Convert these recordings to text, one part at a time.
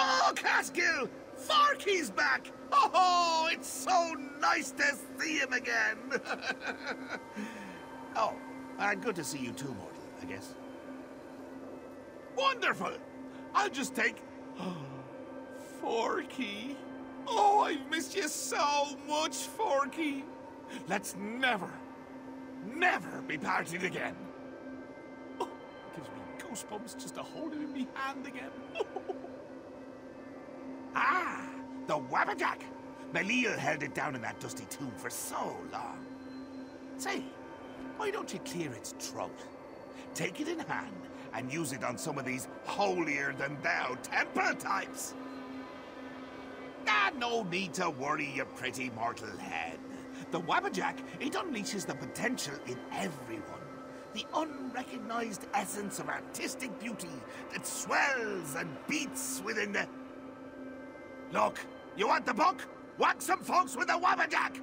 Oh, Caskill! Forky's back! Oh, it's so nice to see him again! Oh, and good to see you too, Mortal, I guess. Wonderful! I'll just take... Forky. Oh, I've missed you so much, Forky. Let's never be parted again. Oh, it gives me goosebumps just to hold him in my hand again. Ah, the Wabbajack. Belial held it down in that dusty tomb for so long. Say, why don't you clear its throat? Take it in hand and use it on some of these holier-than-thou temple types. Ah, no need to worry, you pretty mortal head. The Wabbajack, it unleashes the potential in everyone. The unrecognized essence of artistic beauty that swells and beats within the... Look, you want the book? Whack some folks with the Wabbajack!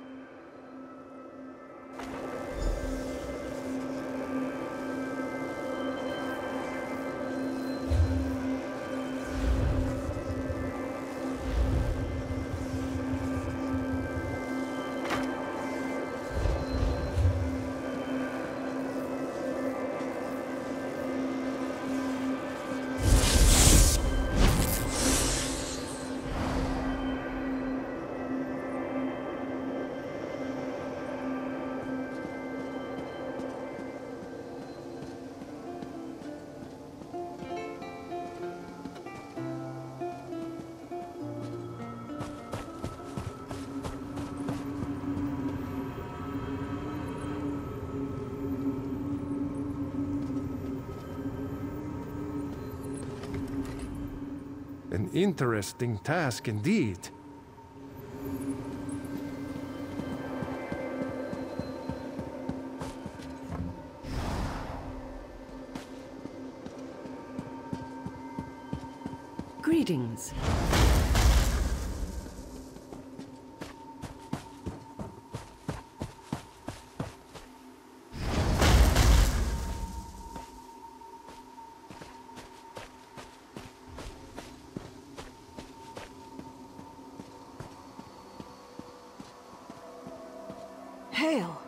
An interesting task indeed. Greetings. Hail!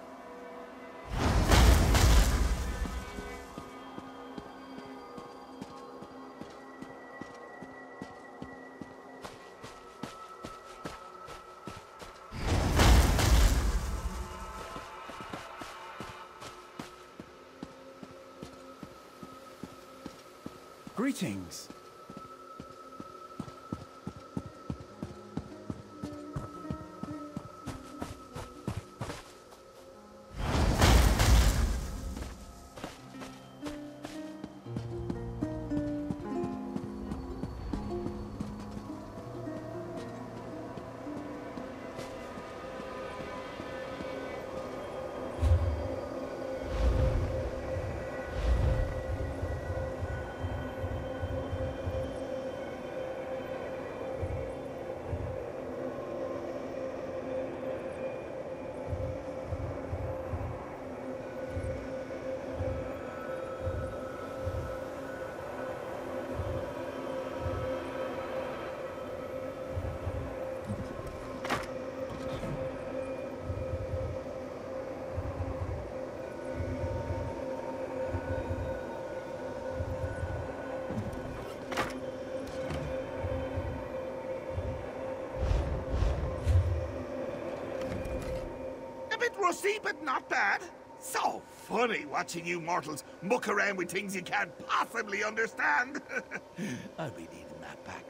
Greetings. Rusty, but not bad. So funny watching you mortals muck around with things you can't possibly understand. I'll be needing that back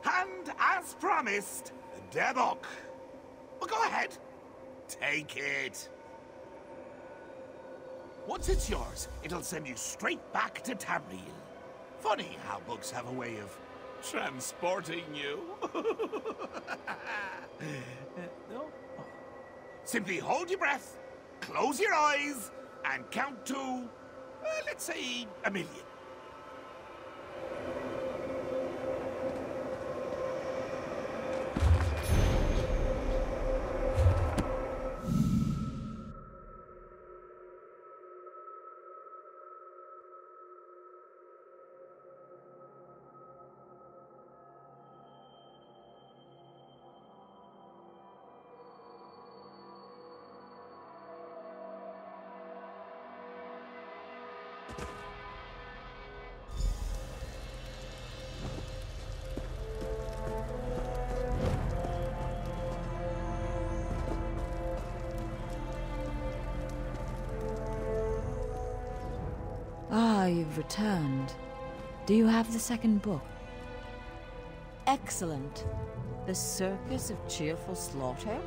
now. And as promised, the book. Well, go ahead. Take it. Once it's yours, it'll send you straight back to Tamriel. Funny how books have a way of transporting you. No? Oh. Simply hold your breath, close your eyes, and count to, let's say, 1,000,000. you've returned. Do you have the second book? Excellent. The Circus of Cheerful Slaughter?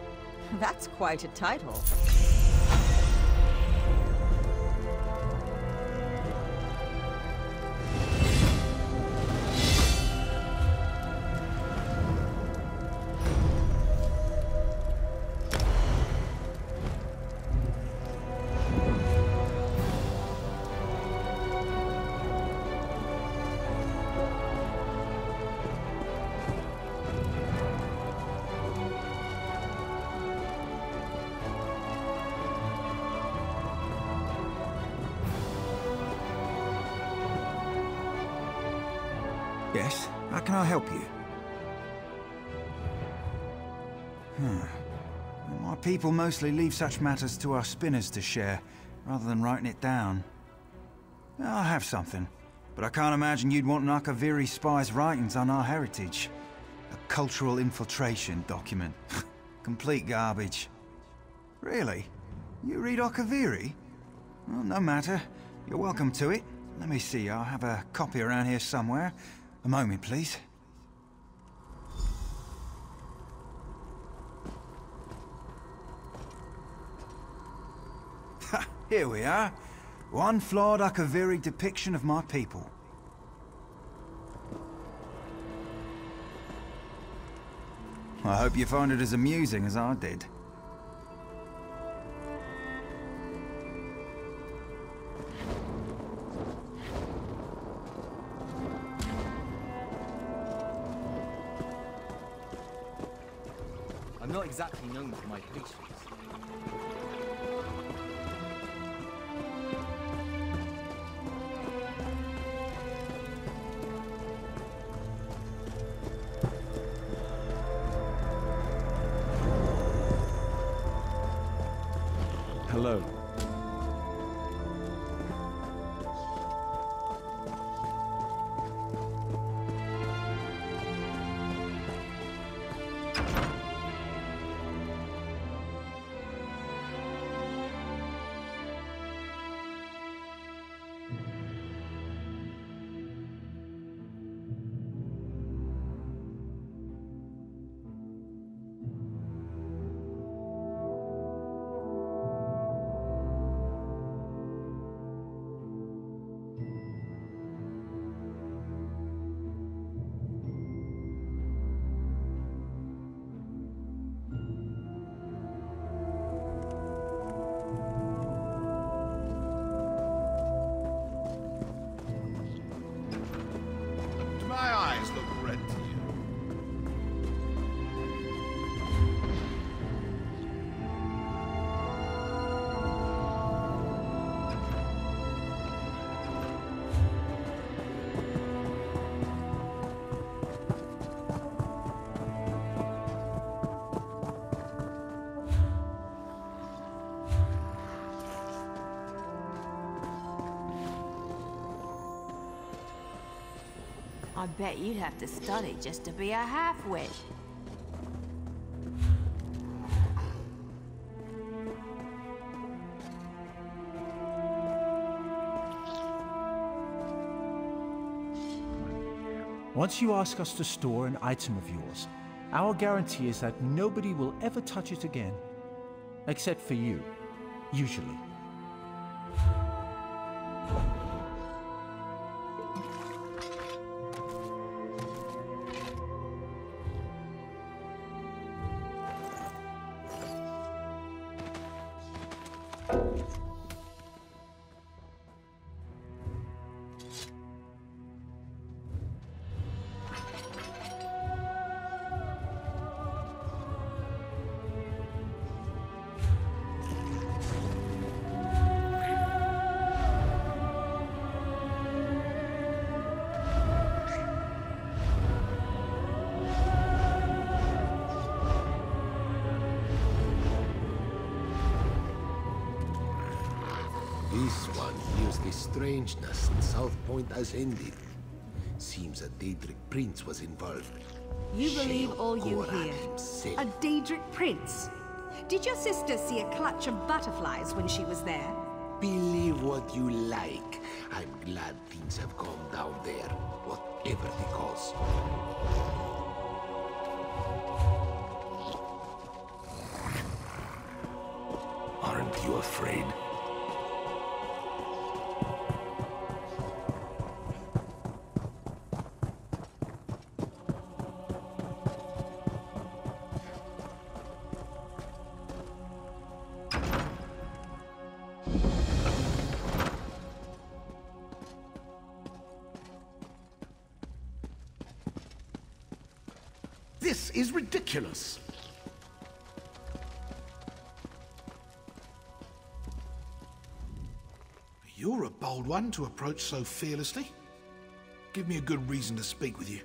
That's quite a title. Yes, how can I help you? My people mostly leave such matters to our spinners to share, rather than writing it down. I have something, but I can't imagine you'd want an Akaviri spy's writings on our heritage. A cultural infiltration document. Complete garbage. Really? You read Akaviri? Well, no matter. You're welcome to it. Let me see, I'll have a copy around here somewhere. A moment, please. Ha! Here we are. One flawed Akaviri depiction of my people. I hope you find it as amusing as I did. I'm not exactly known for my patience. Hello. My eyes look red to you. I bet you'd have to study just to be a half-wit. Once you ask us to store an item of yours, our guarantee is that nobody will ever touch it again. Except for you, usually. This one hears the strangeness in South Point has ended. Seems a Daedric prince was involved. You believe all you Goran hear? himself. A Daedric prince? Did your sister see a clutch of butterflies when she was there? Believe what you like. I'm glad things have calmed down there, whatever the cause. Aren't you afraid? This is ridiculous. You're a bold one to approach so fearlessly. Give me a good reason to speak with you.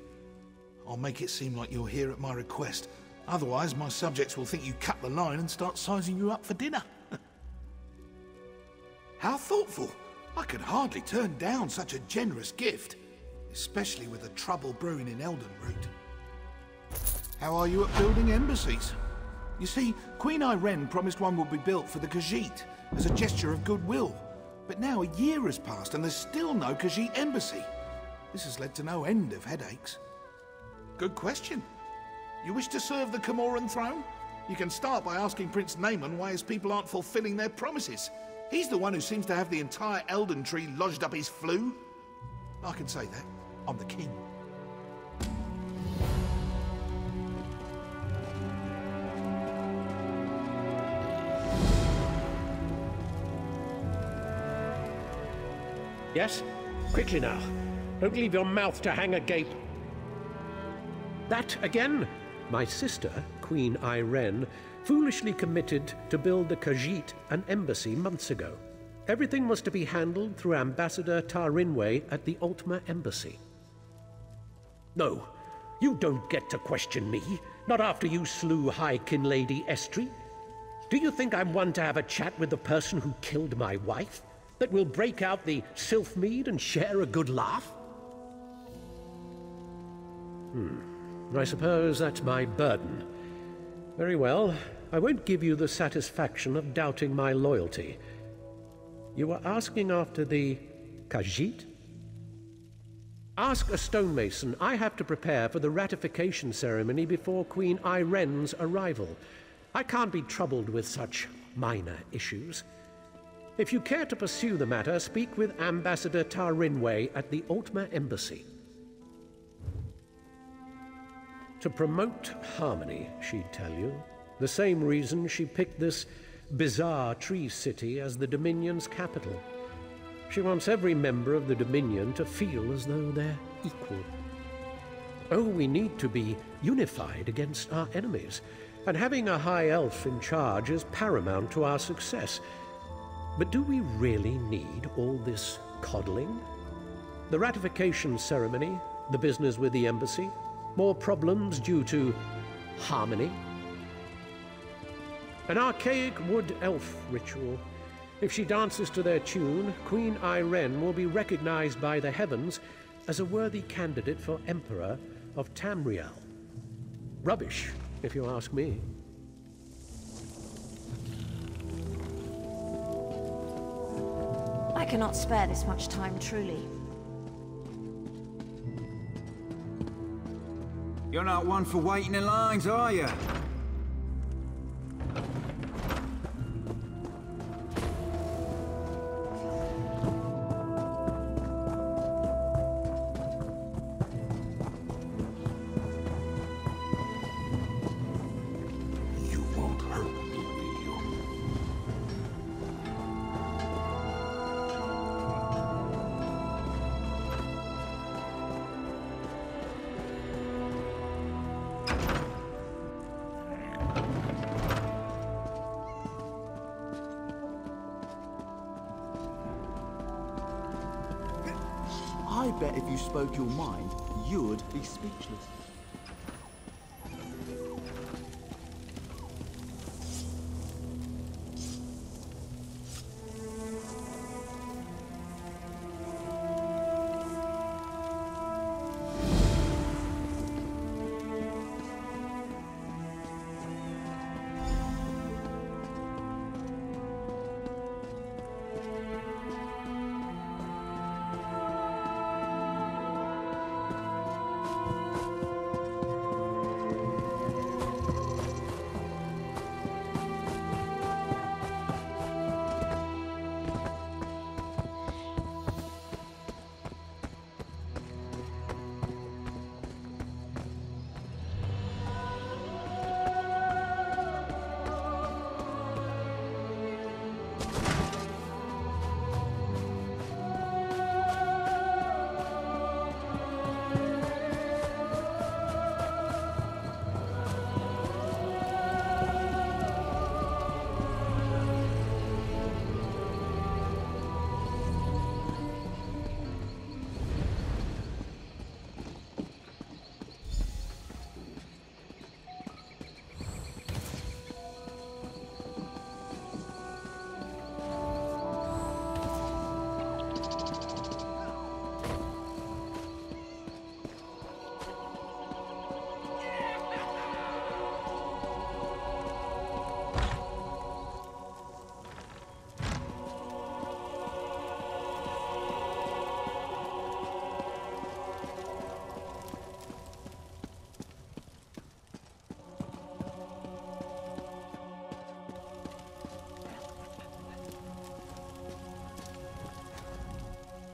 I'll make it seem like you're here at my request. Otherwise, my subjects will think you cut the line and start sizing you up for dinner. How thoughtful. I could hardly turn down such a generous gift, especially with the trouble brewing in Elden Root. How are you at building embassies? You see, Queen Irene promised one would be built for the Khajiit as a gesture of goodwill. But now a year has passed and there's still no Khajiit embassy. This has led to no end of headaches. Good question. You wish to serve the Comoran throne? You can start by asking Prince Naaman why his people aren't fulfilling their promises. He's the one who seems to have the entire Elden Tree lodged up his flue. I can say that. I'm the king. Yes? Quickly now. Don't leave your mouth to hang agape. That again? My sister, Queen Irene, foolishly committed to build the Khajiit an embassy months ago. Everything was to be handled through Ambassador Tarinwe at the Ultima Embassy. No, you don't get to question me. Not after you slew High Kin Lady Estri. Do you think I'm one to have a chat with the person who killed my wife? That we'll break out the Sylphmead and share a good laugh? I suppose that's my burden. Very well, I won't give you the satisfaction of doubting my loyalty. You were asking after the Khajiit? Ask a stonemason. I have to prepare for the ratification ceremony before Queen Irene's arrival. I can't be troubled with such minor issues. If you care to pursue the matter, speak with Ambassador Tarinwe at the Ultima Embassy. To promote harmony, she'd tell you. The same reason she picked this bizarre tree city as the Dominion's capital. She wants every member of the Dominion to feel as though they're equal. Oh, we need to be unified against our enemies, and having a high elf in charge is paramount to our success. But do we really need all this coddling? The ratification ceremony, the business with the embassy, more problems due to harmony. An archaic wood elf ritual. If she dances to their tune, Queen Irene will be recognized by the heavens as a worthy candidate for Emperor of Tamriel. Rubbish, if you ask me. I cannot spare this much time, truly. You're not one for waiting in lines, are you? You won't hurt me, will you? I bet if you spoke your mind, you'd be speechless.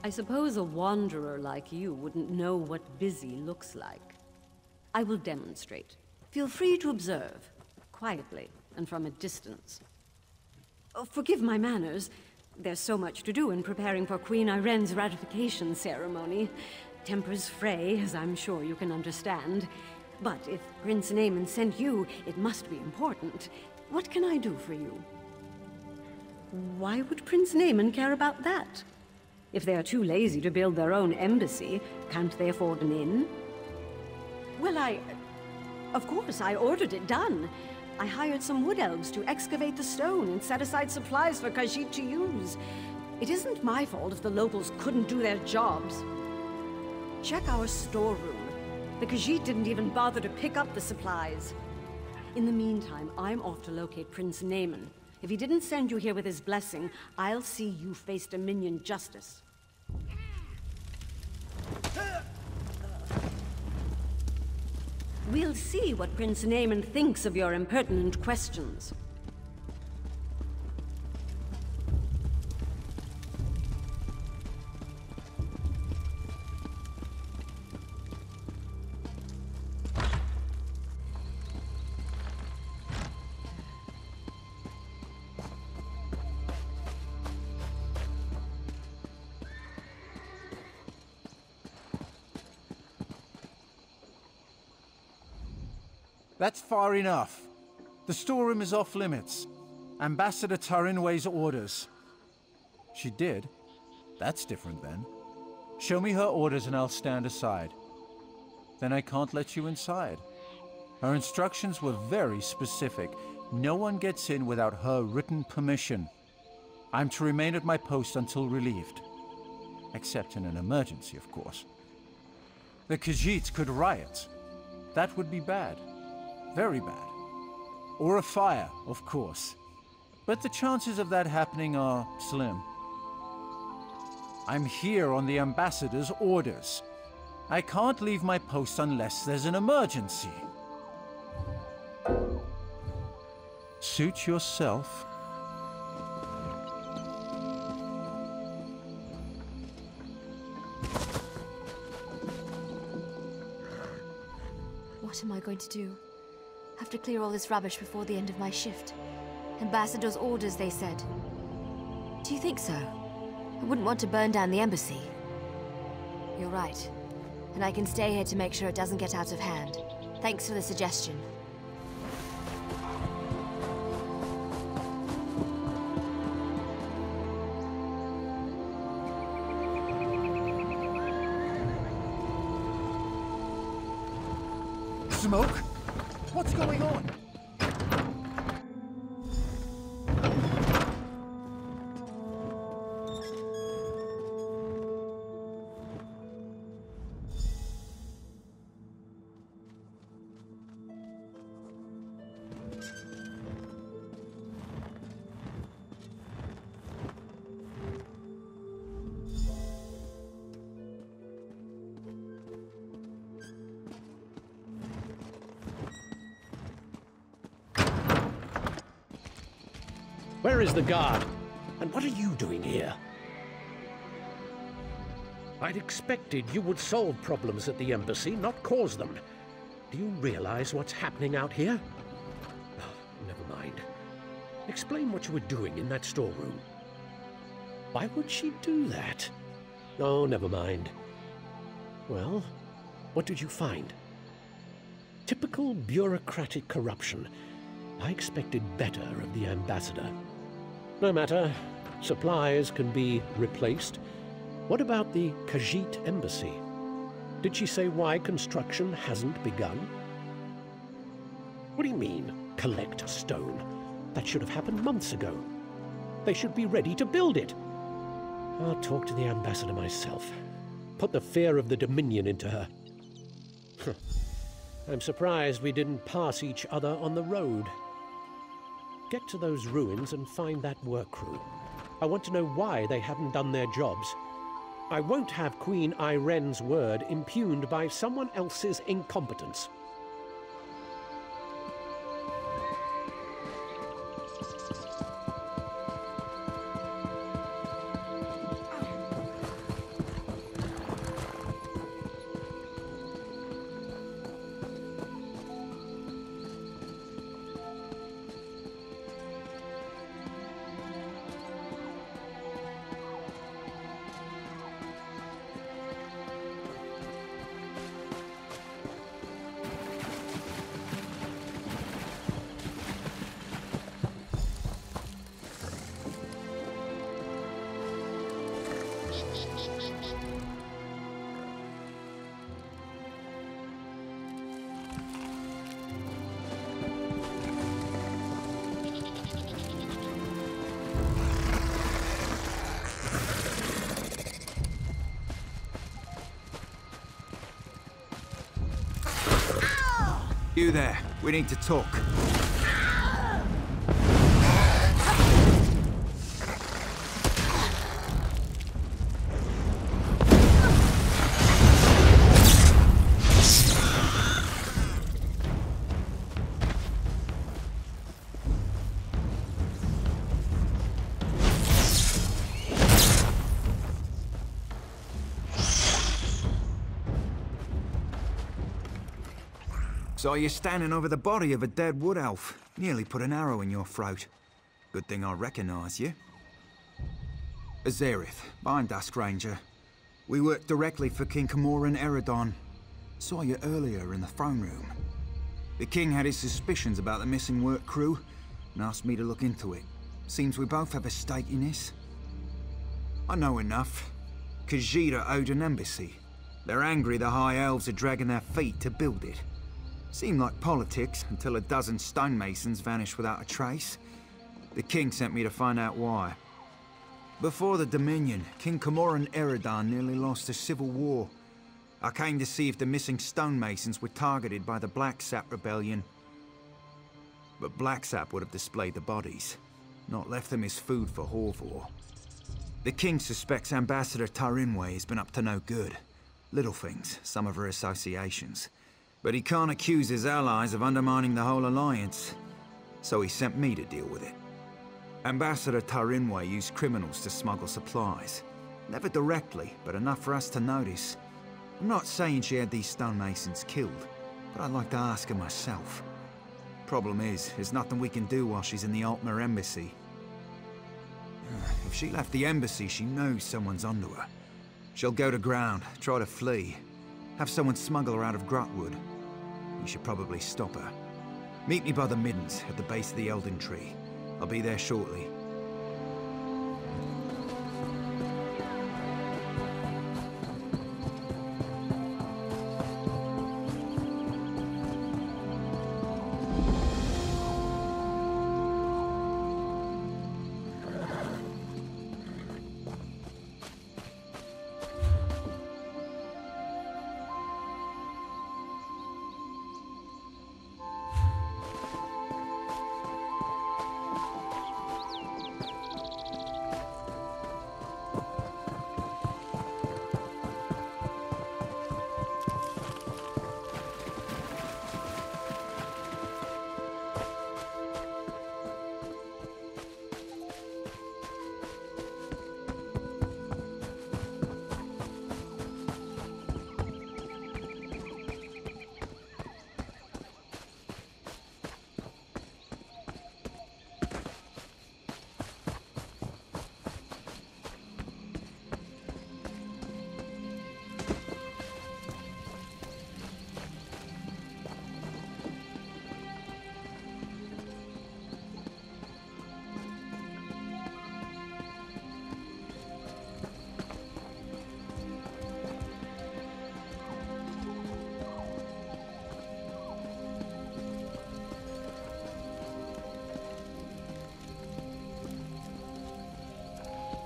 I suppose a wanderer like you wouldn't know what busy looks like. I will demonstrate. Feel free to observe, quietly and from a distance. Oh, forgive my manners. There's so much to do in preparing for Queen Irene's ratification ceremony. Tempers fray, as I'm sure you can understand. But if Prince Naaman sent you, it must be important. What can I do for you? Why would Prince Naaman care about that? If they are too lazy to build their own embassy, can't they afford an inn? Well, of course, I ordered it done. I hired some wood elves to excavate the stone and set aside supplies for Khajiit to use. It isn't my fault if the locals couldn't do their jobs. Check our storeroom. The Khajiit didn't even bother to pick up the supplies. In the meantime, I'm off to locate Prince Naaman. If he didn't send you here with his blessing, I'll see you face Dominion justice. We'll see what Prince Naaman thinks of your impertinent questions. That's far enough. The storeroom is off limits. Ambassador Tarinway's orders. She did? That's different then. Show me her orders and I'll stand aside. Then I can't let you inside. Her instructions were very specific. No one gets in without her written permission. I'm to remain at my post until relieved. Except in an emergency, of course. The Khajiits could riot. That would be bad. Very bad. Or a fire, of course. But the chances of that happening are slim. I'm here on the ambassador's orders. I can't leave my post unless there's an emergency. Suit yourself. What am I going to do? Have to clear all this rubbish before the end of my shift. Ambassador's orders, they said. Do you think so? I wouldn't want to burn down the embassy. You're right. And I can stay here to make sure it doesn't get out of hand. Thanks for the suggestion. Smoke? What's going on? Where is the guard? And what are you doing here? I'd expected you would solve problems at the embassy, not cause them. Do you realize what's happening out here? Oh, never mind. Explain what you were doing in that storeroom. Why would she do that? Oh, never mind. Well, what did you find? Typical bureaucratic corruption. I expected better of the ambassador. No matter. Supplies can be replaced. What about the Khajiit embassy? Did she say why construction hasn't begun? What do you mean, collect stone? That should have happened months ago. They should be ready to build it. I'll talk to the ambassador myself. Put the fear of the Dominion into her. I'm surprised we didn't pass each other on the road. Get to those ruins and find that work crew. I want to know why they haven't done their jobs. I won't have Queen Irene's word impugned by someone else's incompetence. You there, we need to talk. Saw you standing over the body of a dead wood elf. Nearly put an arrow in your throat. Good thing I recognize you. Azerith, Bind Dusk Ranger. We work directly for King Camoran Eredon. Saw you earlier in the throne room. The king had his suspicions about the missing work crew and asked me to look into it. Seems we both have a stake in this. I know enough. Khajiit owed an embassy. They're angry the High Elves are dragging their feet to build it. Seemed like politics until a dozen stonemasons vanished without a trace. The king sent me to find out why. Before the Dominion, King Camoran Eredon nearly lost a civil war. I came to see if the missing stonemasons were targeted by the Blacksap Rebellion. But Blacksap would have displayed the bodies, not left them as food for Horvor. The king suspects Ambassador Tarinway has been up to no good. Little things, some of her associations. But he can't accuse his allies of undermining the whole alliance. So he sent me to deal with it. Ambassador Tarinway used criminals to smuggle supplies. Never directly, but enough for us to notice. I'm not saying she had these stonemasons killed, but I'd like to ask her myself. Problem is, there's nothing we can do while she's in the Altmer embassy. If she left the embassy, she knows someone's onto her. She'll go to ground, try to flee. Have someone smuggle her out of Grotwood. We should probably stop her. Meet me by the Middens, at the base of the Elden Tree. I'll be there shortly.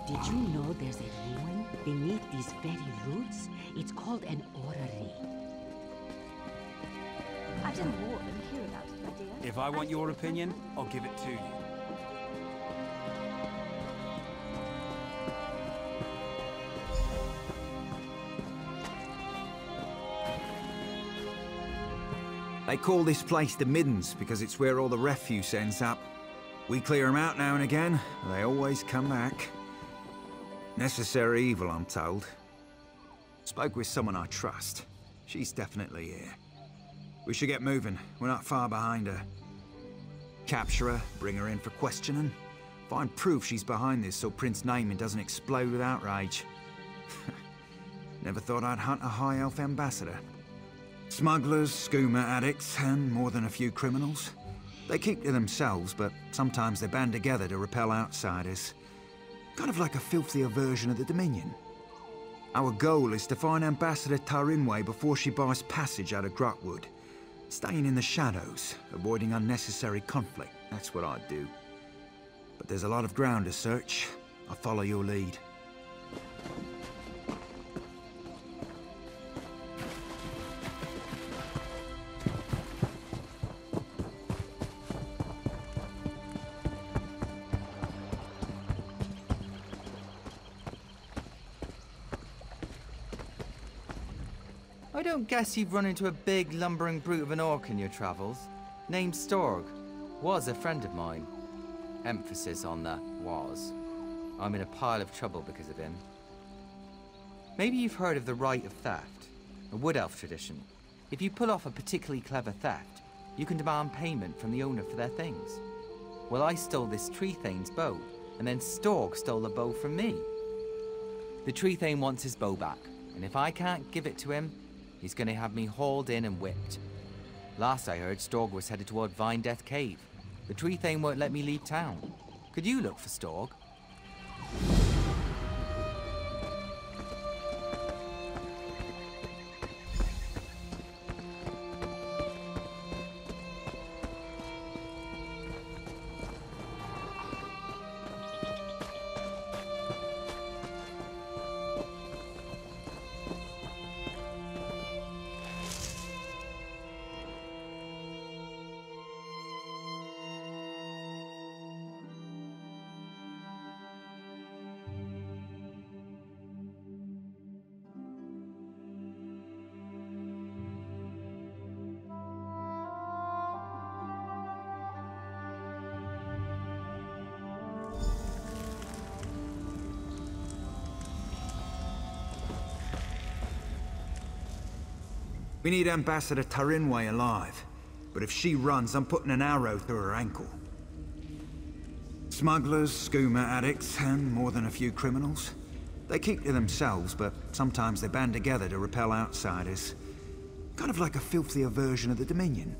Did you know there's a ruin beneath these very roots? It's called an orrery. I didn't warn and hear about it, my dear. If I want your opinion, I'll give it to you. They call this place the Middens because it's where all the refuse ends up. We clear them out now and again, they always come back. Necessary evil, I'm told. Spoke with someone I trust. She's definitely here. We should get moving. We're not far behind her. Capture her, bring her in for questioning. Find proof she's behind this so Prince Naaman doesn't explode with outrage. Never thought I'd hunt a High Elf ambassador. Smugglers, skooma addicts, and more than a few criminals. They keep to themselves, but sometimes they band together to repel outsiders. Kind of like a filthier version of the Dominion. Our goal is to find Ambassador Tarinway before she buys passage out of Grotwood. Staying in the shadows, avoiding unnecessary conflict, that's what I'd do. But there's a lot of ground to search. I'll follow your lead. I don't guess you've run into a big, lumbering brute of an orc in your travels. Named Storg. Was a friend of mine. Emphasis on the was. I'm in a pile of trouble because of him. Maybe you've heard of the Rite of Theft, a Wood Elf tradition. If you pull off a particularly clever theft, you can demand payment from the owner for their things. Well, I stole this Tree Thane's bow, and then Storg stole the bow from me. The Tree Thane wants his bow back, and if I can't give it to him, he's gonna have me hauled in and whipped. Last I heard, Storg was headed toward Vine Death Cave. The Tree Thane won't let me leave town. Could you look for Storg? We need Ambassador Tarinway alive. But if she runs, I'm putting an arrow through her ankle. Smugglers, skooma addicts, and more than a few criminals. They keep to themselves, but sometimes they band together to repel outsiders. Kind of like a filthier version of the Dominion.